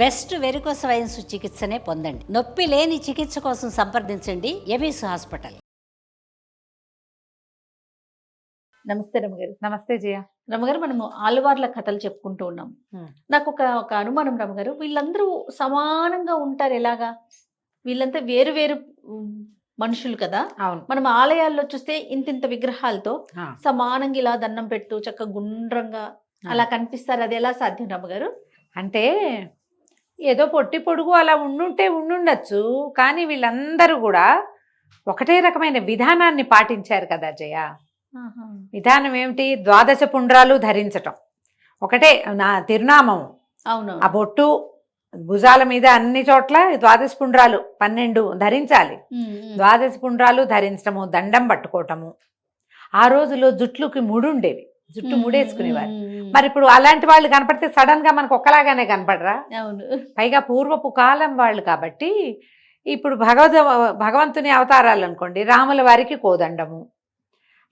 Best varicose veins చికిత్సనే పొందండి. నొప్పి లేని చికిత్స కోసం సంప్రదించండి ఎబిస్ హాస్పిటల్. నమస్తే రమగారు. నమస్తే జయ. రమగారు, మనము ఆళ్వార్ల కథలు చెప్పుకుంటూ ఉన్నాం. నాకు ఒక అనుమానం రమగారు, వీళ్ళందరూ సమానంగా ఉంటారు ఎలాగా? వీళ్ళంతా వేరు వేరు మనుషులు కదా. అవును. మనం ఆలయాల్లో చూస్తే ఇంతింత విగ్రహాలతో ఆ. సమానంగా ఇలా దండం పెట్టు చక్కగా గుండ్రంగా అలా కనిపిస్తారు. అది ఎలా సాధ్యం రమగారు? అంటే ఏదో పొట్టి పొడుగు అలా ఉండుండొచ్చు, కానీ వీళ్ళందరూ కూడా ఒకటే రకమైన విధానాన్ని పాటించారు కదా జయ. విధానం ఏమిటి? ద్వాదశ పుండ్రాలు ధరించటం ఒకటే నా తిరునామం. అవును. ఆ బొట్టు భుజాల మీద అన్ని చోట్ల ద్వాదశ పుండ్రాలు 12 ధరించాలి. ద్వాదశ పుండ్రాలు ధరించటము, దండం పట్టుకోవటము. ఆ రోజులో జుట్లుకి ముడి ఉండేవి, జుట్టు ముడేసుకునేవారు. మరి ఇప్పుడు అలాంటి వాళ్ళు కనపడితే సడన్ గా మనకు ఒక్కలాగానే కనపడరా? అవును. పైగా పూర్వపు కాలం వాళ్ళు కాబట్టి. ఇప్పుడు భగవంతుని అవతారాలు అనుకోండి, రాముల వారికి కోదండము,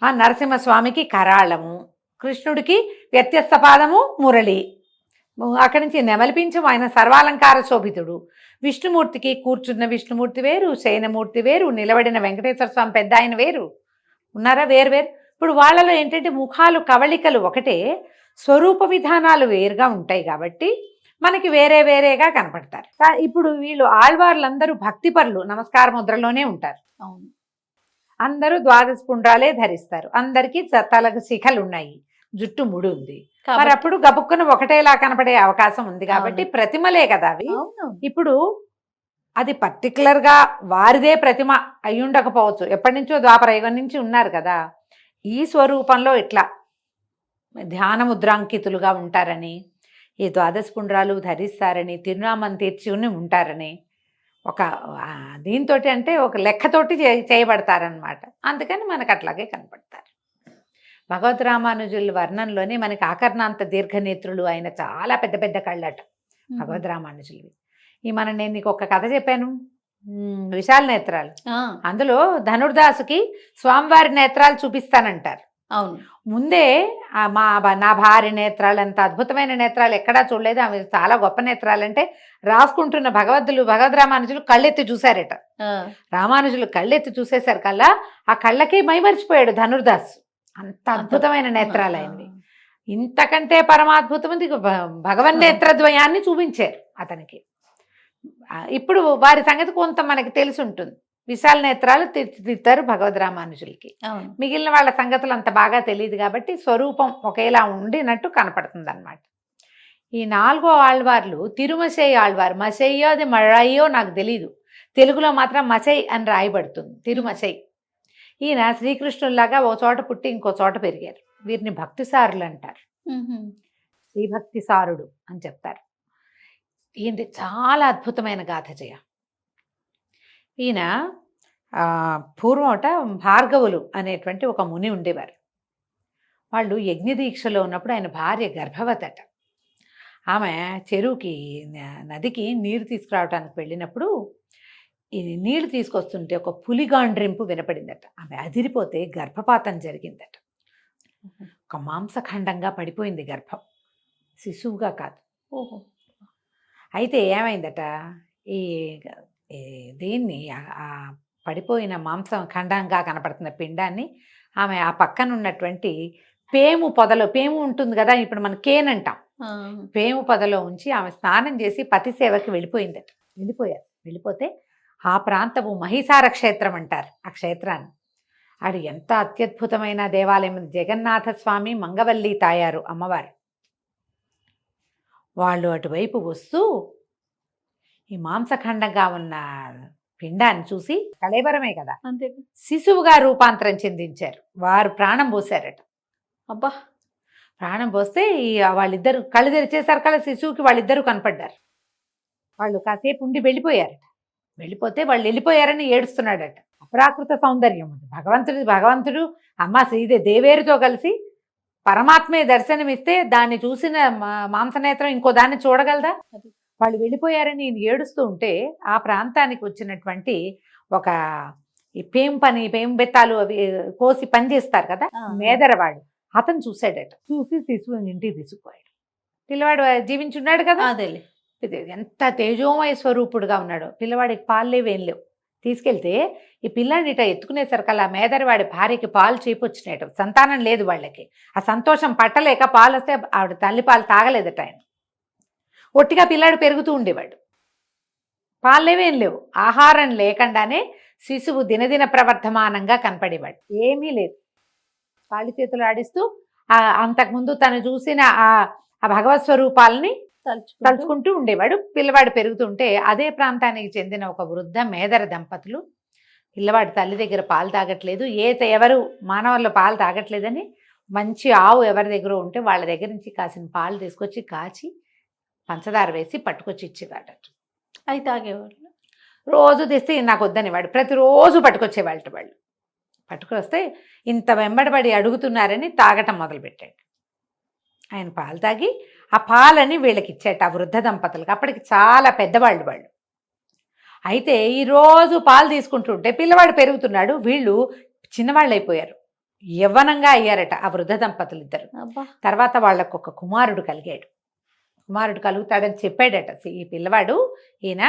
నరసింహస్వామికి కరాళము, కృష్ణుడికి వ్యత్యస్త పాదము మురళి, అక్కడి నుంచి నెమలిపించము, ఆయన సర్వాలంకార శోభితుడు. విష్ణుమూర్తికి కూర్చున్న విష్ణుమూర్తి వేరు, శయనమూర్తి వేరు, నిలబడిన వెంకటేశ్వర స్వామి పెద్ద ఆయన వేరు, ఉన్నారా? వేరు. ఇప్పుడు వాళ్ళలో ఏంటంటే ముఖాలు కవళికలు ఒకటే, స్వరూప విధానాలు వేరుగా ఉంటాయి కాబట్టి మనకి వేరే వేరేగా కనపడతారు. ఇప్పుడు వీళ్ళు ఆళ్వార్లందరూ భక్తిపరులు, నమస్కార ముద్రలోనే ఉంటారు. అవును. అందరూ ద్వాదశ పుండ్రాలే ధరిస్తారు. అందరికీ తలకు శిఖలు ఉన్నాయి, జుట్టు ముడి ఉంది. మరి అప్పుడు గబుక్కున ఒకటేలా కనపడే అవకాశం ఉంది కాబట్టి ప్రతిమలే కదా అవి. ఇప్పుడు అది పర్టికులర్ గా వారిదే ప్రతిమ అయి ఉండకపోవచ్చు, ఎప్పటి నుంచో ద్వాపరయుగం నుంచి ఉన్నారు కదా. ఈ స్వరూపంలో ఇట్లా ధ్యానముద్రాంకితులుగా ఉంటారని, ఈ ద్వాదశ పుండ్రాలు ధరిస్తారని, తిరునామం తీర్చుని ఉంటారని ఒక దీంతో అంటే ఒక లెక్కతోటి చేయబడతారనమాట. అందుకని మనకు అట్లాగే కనపడతారు. భగవద్ రామానుజుల వర్ణంలోనే మనకి ఆకర్ణాంత దీర్ఘనేత్రులు, ఆయన చాలా పెద్ద పెద్ద కళ్ళట భగవద్ రామానుజులు. నేను నీకు ఒక కథ చెప్పాను, విశాల నేత్రాలు. అందులో ధనుర్దాసుకి స్వామివారి నేత్రాలు చూపిస్తానంటారు. అవును. ముందే నా భార్య నేత్రాలు ఎంత అద్భుతమైన నేత్రాలు ఎక్కడా చూడలేదు, ఆమె చాలా గొప్ప నేత్రాలు అంటే రాసుకుంటున్న భగవద్ రామానుజులు కళ్ళెత్తి చూశారట. రామానుజులు కళ్ళెత్తి చూసేసరి కల్లా ఆ కళ్ళకి మైమరిచిపోయాడు ధనుర్దాస్. అంత అద్భుతమైన నేత్రాలు ఆయనవి. ఇంతకంటే పరమాద్భుతమంది భగవన్ నేత్రద్వయాన్ని చూపించారు అతనికి. ఇప్పుడు వారి సంగతి కొంత మనకి తెలిసి ఉంటుంది. విశాల నేత్రాలు తీర్చిదిద్దారు భగవద్ రామానుజులకి. మిగిలిన వాళ్ళ సంగతులు అంత బాగా తెలియదు కాబట్టి స్వరూపం ఒకేలా ఉండినట్టు కనపడుతుంది అనమాట. ఈ 4వ ఆళ్వార్లు తిరుమసై ఆళ్వారు. మసయ్యో అది మഴయ్యో నాకు తెలీదు, తెలుగులో మాత్రం మసై అని రాయబడుతుంది, తిరుమసై. ఈయన శ్రీకృష్ణుల్లాగా ఓ చోట పుట్టి ఇంకో చోట పెరిగారు. వీరిని భక్తిసారులు అంటారు, శ్రీభక్తిసారుడు అని చెప్తారు. ఈయనది చాలా అద్భుతమైన గాథ జయ. ఈయన పూర్వమట భార్గవులు అనేటువంటి ఒక ముని ఉండేవారు. వాళ్ళు యజ్ఞదీక్షలో ఉన్నప్పుడు ఆయన భార్య గర్భవతట. ఆమె చెరువుకి నదికి నీరు తీసుకురావడానికి వెళ్ళినప్పుడు ఈ నీళ్లు తీసుకొస్తుంటే ఒక పులిగాండ్రింపు వినపడిందట. ఆమె అదిరిపోతే గర్భపాతం జరిగిందట. ఒక మాంసఖండంగా పడిపోయింది గర్భం, శిశువుగా కాదు. ఓహో. అయితే ఏమైందట, ఈ దీన్ని ఆ పడిపోయిన మాంసం ఖండంగా కనపడుతున్న పిండాన్ని ఆమె ఆ పక్కన ఉన్నటువంటి పేము పొదలో, పేము ఉంటుంది కదా ఇప్పుడు మన కేన్ అంటాం, పేము పొదలో ఉంచి ఆమె స్నానం చేసి పతి సేవకి వెళ్ళిపోయిందట. వెళ్ళిపోతే ఆ ప్రాంతము మహిసార క్షేత్రం అంటారు ఆ క్షేత్రాన్ని. అది ఎంత అత్యద్భుతమైన దేవాలయం, జగన్నాథ స్వామి మంగవల్లి తాయారు అమ్మవారు. వాళ్ళు అటువైపు వస్తూ ఈ మాంసఖండంగా ఉన్న పిండాన్ని చూసి కళేబరమే కదా, అంతే, శిశువుగా రూపాంతరం చెందించారు. వారు ప్రాణం పోసారట. అబ్బా. ప్రాణం పోస్తే వాళ్ళిద్దరు కళ్ళు తెరిచేసారు కదా, శిశువుకి వాళ్ళిద్దరూ కనపడ్డారు. వాళ్ళు కాసేపు ఉండి వెళ్ళిపోయారట. వెళ్ళిపోతే వాళ్ళు వెళ్ళిపోయారని ఏడుస్తున్నాడట. అపరాకృత సౌందర్యం ఉంది భగవంతుడు అమ్మ దేవేరుతో కలిసి పరమాత్మే దర్శనమిస్తే దాన్ని చూసిన మాంసనేత్రం ఇంకో దాన్ని చూడగలదా? వాళ్ళు వెళ్ళిపోయారని ఏడుస్తూ ఉంటే ఆ ప్రాంతానికి వచ్చినటువంటి ఒక ఈ పేము బెత్తాలు అవి కోసి పని చేస్తారు కదా, మేదరవాడు, అతను చూశాడట. చూసి శిశువుని ఇంటికి తీసుకుపోయాడు. పిల్లవాడు జీవించున్నాడు కదా, ఎంత తేజోమయ స్వరూపుడుగా ఉన్నాడో. పిల్లవాడికి పాలు లేవు, ఏం లేవు. తీసుకెళ్తే ఈ పిల్లాడిని ఇట ఎత్తుకునేసరికల్లా మేదరి వాడి భార్యకి పాలు చేపొచ్చినాయట. సంతానం లేదు వాళ్ళకి. ఆ సంతోషం పట్టలేక పాలు వస్తే ఆవిడ తల్లి పాలు తాగలేదట ఆయన. ఒట్టిగా పిల్లాడు పెరుగుతూ ఉండేవాడు. పాలు లేవేం లేవు. ఆహారం లేకుండానే శిశువు దినదిన ప్రవర్ధమానంగా కనపడేవాడు. ఏమీ లేదు. కాళ్ళు చేతులు ఆడిస్తూ అంతకుముందు తను చూసిన ఆ భగవత్ స్వరూపాలని తలుచుకుంటూ ఉండేవాడు. పిల్లవాడు పెరుగుతుంటే అదే ప్రాంతానికి చెందిన ఒక వృద్ధ మేదర దంపతులు పిల్లవాడి తల్లి దగ్గర పాలు తాగట్లేదు, ఎవరు మానవుల్లో పాలు తాగట్లేదని మంచి ఆవు ఎవరి దగ్గర ఉంటే వాళ్ళ దగ్గర నుంచి కాసిన పాలు తీసుకొచ్చి కాచి పంచదార వేసి పట్టుకొచ్చి ఇచ్చేవాడు. అవి తాగేవాళ్ళు. రోజు తెస్తే నాకు వద్దని వాడు ప్రతిరోజు పట్టుకొచ్చేవాళ్ళ. వాళ్ళు పట్టుకొస్తే ఇంత వెంబడబడి అడుగుతున్నారని తాగటం మొదలుపెట్టాడు. ఆయన పాలు తాగి ఆ పాలని వీళ్ళకి ఇచ్చాట, ఆ వృద్ధ దంపతులకు. అప్పటికి చాలా పెద్దవాళ్ళు వాళ్ళు. అయితే ఈరోజు పాలు తీసుకుంటుంటే పిల్లవాడు పెరుగుతున్నాడు, వీళ్ళు చిన్నవాళ్ళు అయిపోయారు, యవ్వనంగా అయ్యారట ఆ వృద్ధ దంపతులు ఇద్దరు. తర్వాత వాళ్ళకు ఒక కుమారుడు కలిగాడు. కుమారుడు కలుగుతాడని చెప్పాడట ఈ పిల్లవాడు. ఈయన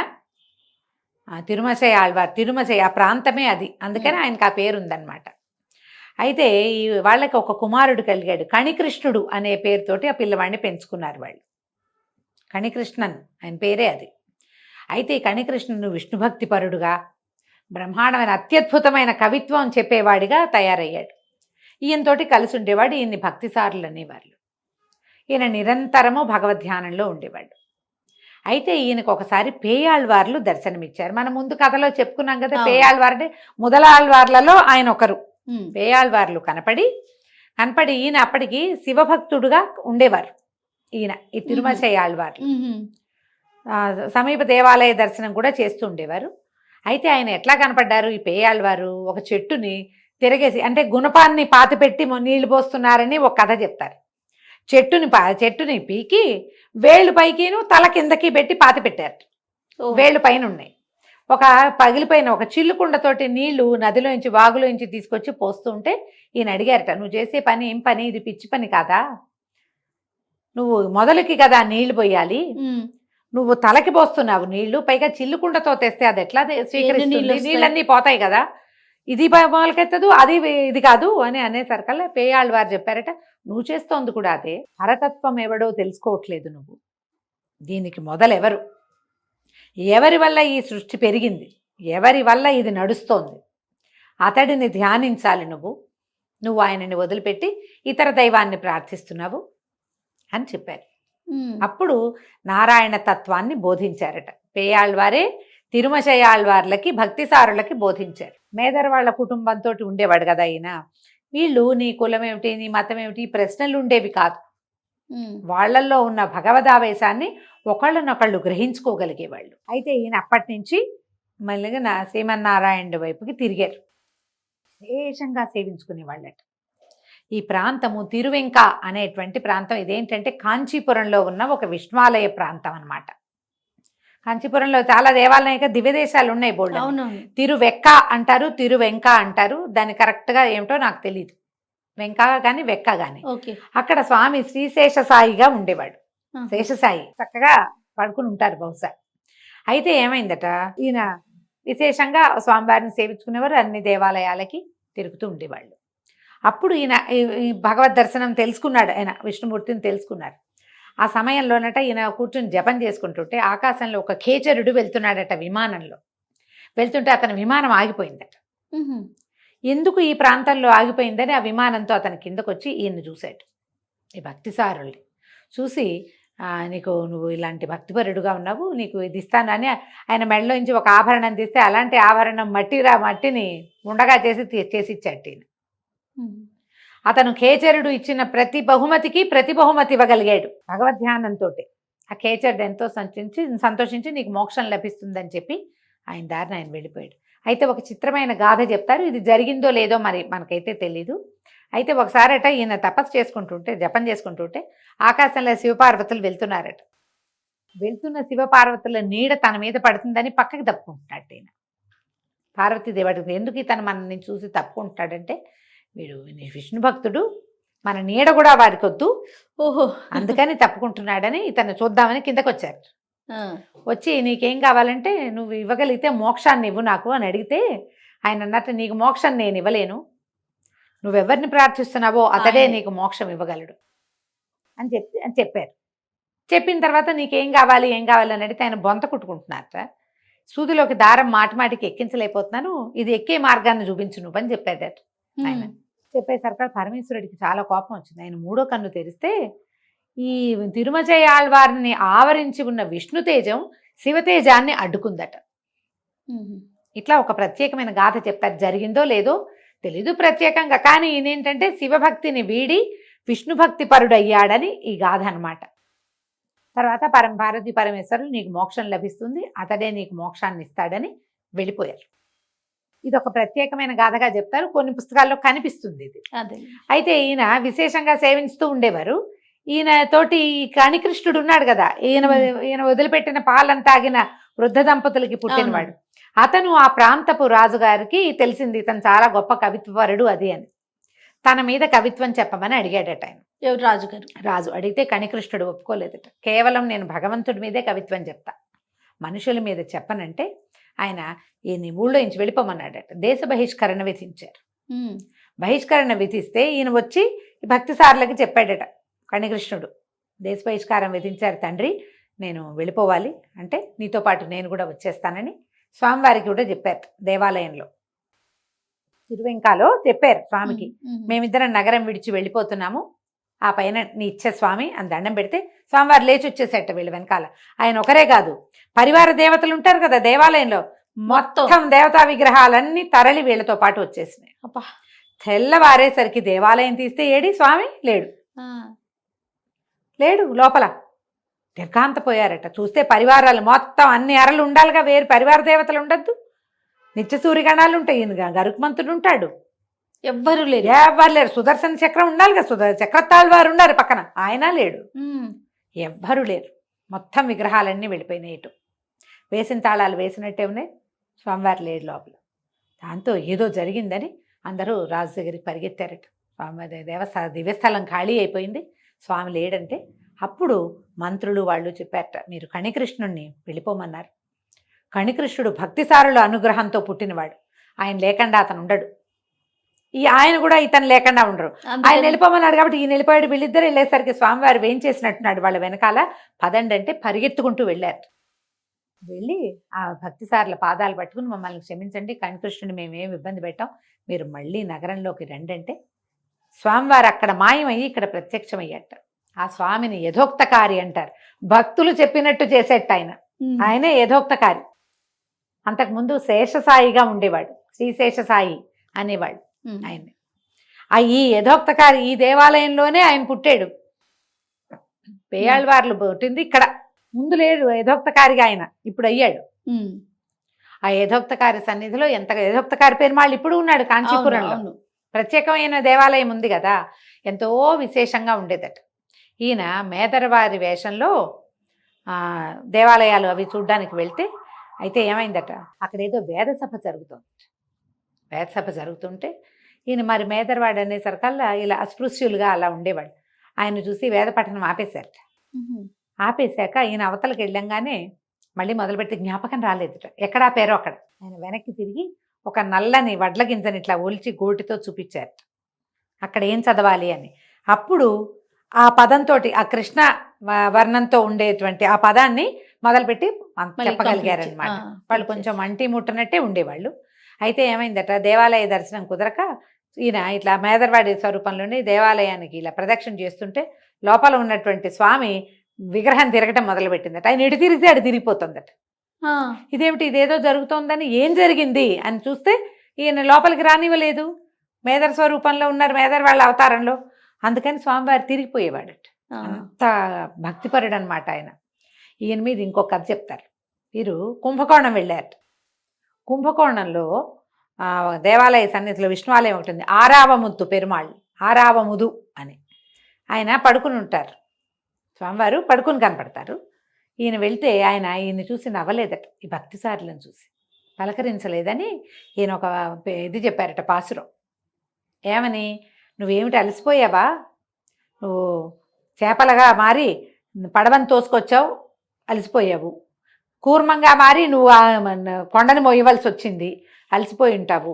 తిరుమసై ఆళ్వార్, తిరుమసై ఆ ప్రాంతమే అది, అందుకని ఆయనకు ఆ పేరు ఉందన్నమాట. అయితే ఈ వాళ్ళకి ఒక కుమారుడు కలిగాడు. కణికృష్ణుడు అనే పేరుతోటి ఆ పిల్లవాడిని పెంచుకున్నారు వాళ్ళు. కణికృష్ణన్ ఆయన పేరే అది. అయితే ఈ కణికృష్ణుడు విష్ణుభక్తి పరుడుగా, బ్రహ్మాండమైన అత్యద్భుతమైన కవిత్వం చెప్పేవాడిగా తయారయ్యాడు. ఈయనతోటి కలిసి ఉండేవాడు. ఈయన్ని భక్తిసారులు అనేవాళ్ళు. ఈయన నిరంతరము భగవద్ధ్యానంలో ఉండేవాడు. అయితే ఈయనకు ఒకసారి పేయాళ్వార్లు దర్శనమిచ్చారు. మనం ముందు కథలో చెప్పుకున్నాం కదా, పేయాళ్వార్ అంటే మొదలాళ్వార్లలో ఆయన ఒకరు. పేయాళ్వార్లు కనపడి ఈయన అప్పటికి శివభక్తుడుగా ఉండేవారు. ఈయన ఈ తిరుమసై ఆళ్వార్లు సమీప దేవాలయ దర్శనం కూడా చేస్తూ ఉండేవారు. అయితే ఆయన ఎట్లా కనపడ్డారు, ఈ పేయాళ్వారు ఒక చెట్టుని తిరగేసి, అంటే గుణపాన్ని పాతిపెట్టి నీళ్లు పోస్తున్నారని ఒక కథ చెప్తారు. చెట్టుని పీకి వేళ్ళు పైకిను తల కిందకి పెట్టి పాతి పెట్టారు. వేళ్ళు పైన ఉన్నాయి. ఒక పగిలిపోయిన ఒక చిల్లుకుండతోటి నీళ్లు నదిలోంచి వాగులోంచి తీసుకొచ్చి పోస్తూ ఉంటే ఈయన అడిగారట, నువ్వు చేసే పని ఏం పని, ఇది పిచ్చి పని కాదా, నువ్వు మొదలుకి కదా నీళ్లు పోయాలి, నువ్వు తలకి పోస్తున్నావు నీళ్లు, పైగా చిల్లుకుండతో తెస్తే అది ఎట్లా స్వీకరిస్తుంది, నీళ్ళన్నీ పోతాయి కదా, ఇది మొలకెత్తదు, అది ఇది కాదు అని అనేసరికల్లా పేయాళ్వారు చెప్పారట, నువ్వు చేస్తోంది కూడా అదే, పరతత్వం ఎవడో తెలుసుకోవట్లేదు నువ్వు, దీనికి మొదలెవరు, ఎవరి వల్ల ఈ సృష్టి పెరిగింది, ఎవరి వల్ల ఇది నడుస్తోంది, అతడిని ధ్యానించాలి నువ్వు ఆయనని వదిలిపెట్టి ఇతర దైవాన్ని ప్రార్థిస్తున్నావు అని చెప్పారు. అప్పుడు నారాయణ తత్వాన్ని బోధించారట. పేయాళ్వారే తిరుమసై ఆళ్వార్లకి భక్తిసారులకి బోధించారు. మేదర్ వాళ్ళ కుటుంబంతో ఉండేవాడు కదా ఈయన. వీళ్ళు నీ కులం ఏమిటి, నీ మతం ఏమిటి, ఈ ప్రశ్నలు ఉండేవి కాదు. వాళ్ళల్లో ఉన్న భగవదావేశాన్ని ఒకళ్ళనొకళ్ళు గ్రహించుకోగలిగేవాళ్ళు. అయితే ఈయన అప్పటి నుంచి మళ్ళీగా శ్రీమన్నారాయణుడి వైపుకి తిరిగారు. విశేషంగా సేవించుకునేవాళ్ళట. ఈ ప్రాంతము తిరువెంక అనేటువంటి ప్రాంతం. ఇదేంటంటే కాంచీపురంలో ఉన్న ఒక విష్ణువాలయ ప్రాంతం అన్నమాట. కాంచీపురంలో చాలా దేవాలయ దివ్యదేశాలు ఉన్నాయి బోల్డ్. తిరువెక్క అంటారు, తిరువెంక అంటారు. దాని కరెక్ట్గా ఏమిటో నాకు తెలియదు. వెంక కానీ వెక్క కానీ. అక్కడ స్వామి శ్రీశేషసాయిగా ఉండేవాడు. శేషసాయి చక్కగా పడుకుని ఉంటారు బహుశా. అయితే ఏమైందట, ఈయన విశేషంగా స్వామివారిని సేవించుకునేవారు, అన్ని దేవాలయాలకి తిరుగుతూ ఉండేవాళ్ళు. అప్పుడు ఈయన భగవద్ దర్శనం తెలుసుకున్నాడు, ఆయన విష్ణుమూర్తిని తెలుసుకున్నారు. ఆ సమయంలోనట ఈయన కూర్చొని జపం చేసుకుంటుంటే ఆకాశంలో ఒక ఖేచరుడు వెళ్తున్నాడట విమానంలో. వెళ్తుంటే అతని విమానం ఆగిపోయిందట. ఎందుకు ఈ ప్రాంతంలో ఆగిపోయిందని ఆ విమానంతో అతని కిందకు వచ్చి ఈయన్ని చూశాడు. ఈ భక్తిసారుల్ని చూసి, నువ్వు ఇలాంటి భక్తిపరుడుగా ఉన్నావు, నీకు ఇది ఇస్తాను అని ఆయన మెడలో నుంచి ఒక ఆభరణం తీస్తే అలాంటి ఆభరణం మట్టిని ఉండగా చేసి ఇచ్చాడు ఈయన. అతను ఖేచరుడు ఇచ్చిన ప్రతి బహుమతికి ప్రతి బహుమతి ఇవ్వగలిగాడు భగవద్ధ్యానంతో. ఆ ఖేచరుడు ఎంతో సంతోషించి నీకు మోక్షం లభిస్తుందని చెప్పి ఆయన దారిని ఆయన వెళ్ళిపోయాడు. అయితే ఒక చిత్రమైన గాథ చెప్తారు. ఇది జరిగిందో లేదో మరి మనకైతే తెలీదు. అయితే ఒకసారట ఈయన తపస్సు చేసుకుంటుంటే, జపం చేసుకుంటుంటే ఆకాశంలో శివపార్వతులు వెళ్తున్నారట. వెళ్తున్న శివపార్వతుల నీడ తన మీద పడుతుందని పక్కకి తప్పుకుంటున్నాడు ఈయన. పార్వతీదేవి ఎందుకు ఇతను మనల్ని చూసి తప్పుకుంటాడంటే, వీడు విష్ణు భక్తుడు, మన నీడ కూడా వాడికి వద్దు, అందుకని తప్పుకుంటున్నాడని ఇతను చూద్దామని కిందకు వచ్చారు. వచ్చి నీకేం కావాలంటే నువ్వు ఇవ్వగలిగితే మోక్షాన్ని ఇవ్వు నాకు అని అడిగితే ఆయన అన్నట్టు నీకు మోక్షం నేను ఇవ్వలేను, నువ్వెవరిని ప్రార్థిస్తున్నావో అతడే నీకు మోక్షం ఇవ్వగలడు అని చెప్పారు. చెప్పిన తర్వాత నీకేం కావాలి ఏం కావాలి అని అడిగితే ఆయన బొంత కుట్టుకుంటున్నారట. సూదిలోకి దారం మాటిమాటికి ఎక్కించలేకపోతున్నాను, ఇది ఎక్కే మార్గాన్ని చూపించు నువ్వు అని చెప్పాడట ఆయన. చెప్పేసరికి పరమేశ్వరుడికి చాలా కోపం వచ్చింది. ఆయన మూడో కన్ను తెరిస్తే ఈ తిరుమజయ ఆళ్వారిని ఆవరించి ఉన్న విష్ణు తేజం శివతేజాన్ని అడ్డుకుందట. ఇట్లా ఒక ప్రత్యేకమైన గాథ చెప్పారు. జరిగిందో లేదో తెలీదు ప్రత్యేకంగా, కానీ ఈయనేంటంటే శివభక్తిని వీడి విష్ణు భక్తి పరుడయ్యాడని ఈ గాథ అనమాట. తర్వాత పార్వతీ పరమేశ్వరులు నీకు మోక్షం లభిస్తుంది, అతడే నీకు మోక్షాన్ని ఇస్తాడని వెళ్ళిపోయారు. ఇది ఒక ప్రత్యేకమైన గాథగా చెప్తారు, కొన్ని పుస్తకాల్లో కనిపిస్తుంది ఇది. అయితే ఈయన విశేషంగా సేవించుతూ ఉండేవారు. ఈయన తోటి కణికృష్ణుడు ఉన్నాడు కదా, ఈయన వదిలిపెట్టిన పాలను తాగిన వృద్ధ దంపతులకి పుట్టినవాడు. అతను ఆ ప్రాంతపు రాజుగారికి తెలిసింది ఇతను చాలా గొప్ప కవిత్వపరుడు అది అని. తన మీద కవిత్వం చెప్పమని అడిగాడట ఆయన. ఎవరు? రాజుగారు. రాజు అడిగితే కణికృష్ణుడు ఒప్పుకోలేదట. కేవలం నేను భగవంతుడి మీదే కవిత్వం చెప్తా, మనుషుల మీద చెప్పనంటే ఆయన ఈయన ఊళ్ళో నుంచి వెళ్ళిపోమన్నాడట. దేశ బహిష్కరణ విధించారు. బహిష్కరణ విధిస్తే ఈయన వచ్చి భక్తిసారులకి చెప్పాడట కణికృష్ణుడు, దేశ బహిష్కారం విధించారు తండ్రి, నేను వెళ్ళిపోవాలి అంటే నీతో పాటు నేను కూడా వచ్చేస్తానని స్వామివారికి కూడా చెప్పారు. దేవాలయంలో తిరువెంకాలో చెప్పారు స్వామికి, మేమిద్దరం నగరం విడిచి వెళ్ళిపోతున్నాము, ఆ పైన నీ ఇచ్చే స్వామి అని దండం పెడితే స్వామివారు లేచి వచ్చేసేట వీళ్ళు వెనకాల. ఆయన ఒకరే కాదు, పరివార దేవతలు ఉంటారు కదా దేవాలయంలో, మొత్తం దేవతా విగ్రహాలన్నీ తరలి వీళ్ళతో పాటు వచ్చేసినాయి. తెల్లవారేసరికి దేవాలయం తీస్తే ఏడి స్వామి లేడు, లేడు లోపల. నిర్ఘాంతపోయారట. చూస్తే పరివారాలు మొత్తం అన్ని అరలు ఉండాలిగా, వేరు పరివార దేవతలు ఉండద్దు, నిత్య సూర్యగణాలు ఉంటాయి, ఈయన గరుక్మంతుడు ఉంటాడు, ఎవ్వరు లేరు, ఎవ్వరు లేరు. సుదర్శన చక్రం ఉండాలిగా, చక్రతాళ్వారు ఉన్నారు పక్కన, ఆయన లేడు, ఎవ్వరు లేరు. మొత్తం విగ్రహాలన్నీ వెళ్ళిపోయినాయి. ఇటు వేసిన తాళాలు వేసినట్టే ఉన్నాయి, స్వామివారు లేడు లోపల. దాంతో ఏదో జరిగిందని అందరూ రాజు దగ్గరికి పరిగెత్తారట. స్వామివారి దివ్యస్థలం ఖాళీ అయిపోయింది, స్వామి లేడంటే అప్పుడు మంత్రులు వాళ్ళు చెప్పారట, మీరు కణికృష్ణుడిని వెళ్ళిపోమన్నారు. కణికృష్ణుడు భక్తిసారుల అనుగ్రహంతో పుట్టినవాడు, ఆయన లేకుండా అతను ఉండడు, ఆయన కూడా ఇతను లేకుండా ఉండరు. ఆయన వెళ్ళిపోమన్నాడు కాబట్టి ఈయన వెళ్ళిపోయాడు. వీళ్ళిద్దరు వెళ్ళేసరికి స్వామివారు వేయించేసినట్టున్నాడు వాళ్ళ వెనకాల. పదండి అంటే పరిగెత్తుకుంటూ వెళ్ళారు. వెళ్ళి ఆ భక్తిసారుల పాదాలు పట్టుకుని మమ్మల్ని క్షమించండి, కణికృష్ణుని మేమేమి ఇబ్బంది పెట్టాం, మీరు మళ్ళీ నగరంలోకి రండి అంటే స్వామివారు అక్కడ మాయమయ్యి ఇక్కడ ప్రత్యక్షమయ్యాట. ఆ స్వామిని యథోక్తకారి అంటారు, భక్తులు చెప్పినట్టు చేసేట ఆయనే యథోక్తకారి. అంతకుముందు శేషసాయిగా ఉండేవాడు, శ్రీశేషసాయి అనేవాడు ఆయన్ని. ఈ యథోక్తకారి ఈ దేవాలయంలోనే ఆయన పుట్టాడు. పేయాళ్వార్లు పుట్టింది ఇక్కడ, ముందు లేడు యథోక్తకారిగా, ఆయన ఇప్పుడు అయ్యాడు. ఆ యథోక్తకారి సన్నిధిలో ఎంత యథోక్తకారి పెరుమాళ్ళు ఇప్పుడు ఉన్నాడు కాంచీపురంలో. ప్రత్యేకమైన దేవాలయం ఉంది కదా, ఎంతో విశేషంగా ఉండేదట. ఈయన మేదరవారి వేషంలో దేవాలయాలు అవి చూడ్డానికి వెళ్తే, అయితే ఏమైందట, అక్కడ ఏదో వేదసభ జరుగుతుంది. వేదసభ జరుగుతుంటే ఈయన మరి మేదరవాడు అనేసరికల్లా ఇలా అస్పృశ్యులుగా అలా ఉండేవాడు. ఆయన చూసి వేద పఠనం ఆపేశారట. ఆపేశాక ఈయన అవతలకి వెళ్ళంగానే మళ్ళీ మొదలుపెట్టి జ్ఞాపకం రాలేదట, ఎక్కడ ఆపారో అక్కడ. ఆయన వెనక్కి తిరిగి ఒక నల్లని వడ్ల గింజని ఇట్లా ఒలిచి గోటితో చూపించారట అక్కడ ఏం చదవాలి అని. అప్పుడు ఆ పదంతో, ఆ కృష్ణ వర్ణంతో ఉండేటువంటి ఆ పదాన్ని మొదలుపెట్టి చెప్పగలిగారనమాట. వాళ్ళు కొంచెం అంటి ముట్టనట్టే ఉండేవాళ్ళు. అయితే ఏమైందట, దేవాలయ దర్శనం కుదరక ఈయన ఇట్లా మేదర్వాడి స్వరూపంలోని దేవాలయానికి ఇలా ప్రదక్షిణ చేస్తుంటే లోపల ఉన్నటువంటి స్వామి విగ్రహం తిరగటం మొదలుపెట్టిందట. ఆయన ఇటు తిరిగితే అటు తిరిగిపోతుందట. ఇదేమిటి, ఇదేదో జరుగుతోందని ఏం జరిగింది అని చూస్తే ఈయన లోపలికి రానివ్వలేదు, మేదర్ స్వరూపంలో ఉన్నారు, మేదర్ వాళ్ళ అవతారంలో. అందుకని స్వామివారు తిరిగిపోయేవాడట. అంత భక్తిపరుడు అనమాట ఆయన. ఈయన మీద ఇంకొక కథ చెప్తారు. వీరు కుంభకోణం వెళ్ళారు. కుంభకోణంలో దేవాలయ సన్నిధిలో విష్ణువాలయం ఒకటి ఉంది, ఆరావముద్దు పెరుమాళ్ళు, ఆరావముదు అని. ఆయన పడుకుని ఉంటారు, స్వామివారు పడుకుని కనపడతారు. ఈయన వెళ్తే ఈయన చూసి నవ్వలేదట, ఈ భక్తిసారులను చూసి పలకరించలేదని ఈయన ఒక ఇది చెప్పారట, పాసురం. ఏమని, నువ్వేమిటి అలసిపోయావా, నువ్వు చేపలగా మారి పడవని తోసుకొచ్చావు, అలసిపోయావు, కూర్మంగా మారి నువ్వు కొండని మోయవలసి వచ్చింది, అలసిపోయి ఉంటావు.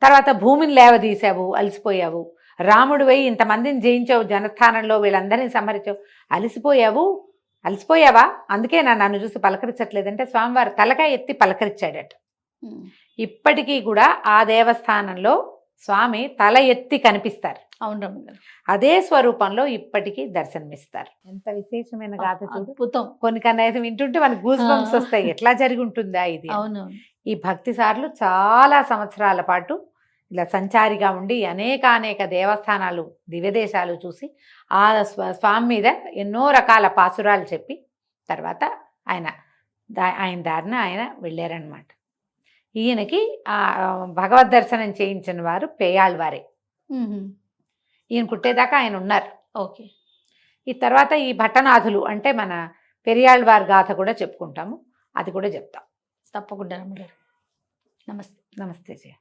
తర్వాత భూమిని లేవదీశావు, అలసిపోయావు. రాముడు పోయి ఇంతమందిని జయించావు, జనస్థానంలో వీళ్ళందరినీ సంహరించావు, అలసిపోయావా? అందుకే నన్ను చూసి పలకరించట్లేదంటే స్వామివారు తలకాయ ఎత్తి పలకరించాడట. ఇప్పటికీ కూడా ఆ దేవస్థానంలో స్వామి తల ఎత్తి కనిపిస్తారు. అవును రమ్మగారు, అదే స్వరూపంలో ఇప్పటికీ దర్శనమిస్తారు. ఎంత విశేషమైన గాథ చూడు. అద్భుతం. కొన్ని కన్నా వింటుంటే మనకు గూస్ బంప్స్ వస్తాయి, ఎట్లా జరిగి ఉంటుందా ఇది. అవును. ఈ భక్తి సార్లు చాలా సంవత్సరాల పాటు ఇలా సంచారిగా ఉండి అనేక దేవస్థానాలు దివ్యదేశాలు చూసి ఆ స్వామి మీద ఎన్నో రకాల పాసురాలు చెప్పి తర్వాత ఆయన దారిన ఆయన వెళ్ళారనమాట. ఈయనకి ఆ భగవద్ దర్శనం చేయించిన వారు పేయాళ్వారే. ఈయన పుట్టేదాకా ఆయన ఉన్నారు. ఓకే. ఈ తర్వాత ఈ భట్టనాథులు అంటే మన పెరియాళ్వారి గాథ కూడా చెప్పుకుంటాము, అది కూడా చెప్తాం తప్పకుండా రమ్మగారు. నమస్తే. నమస్తే జయ.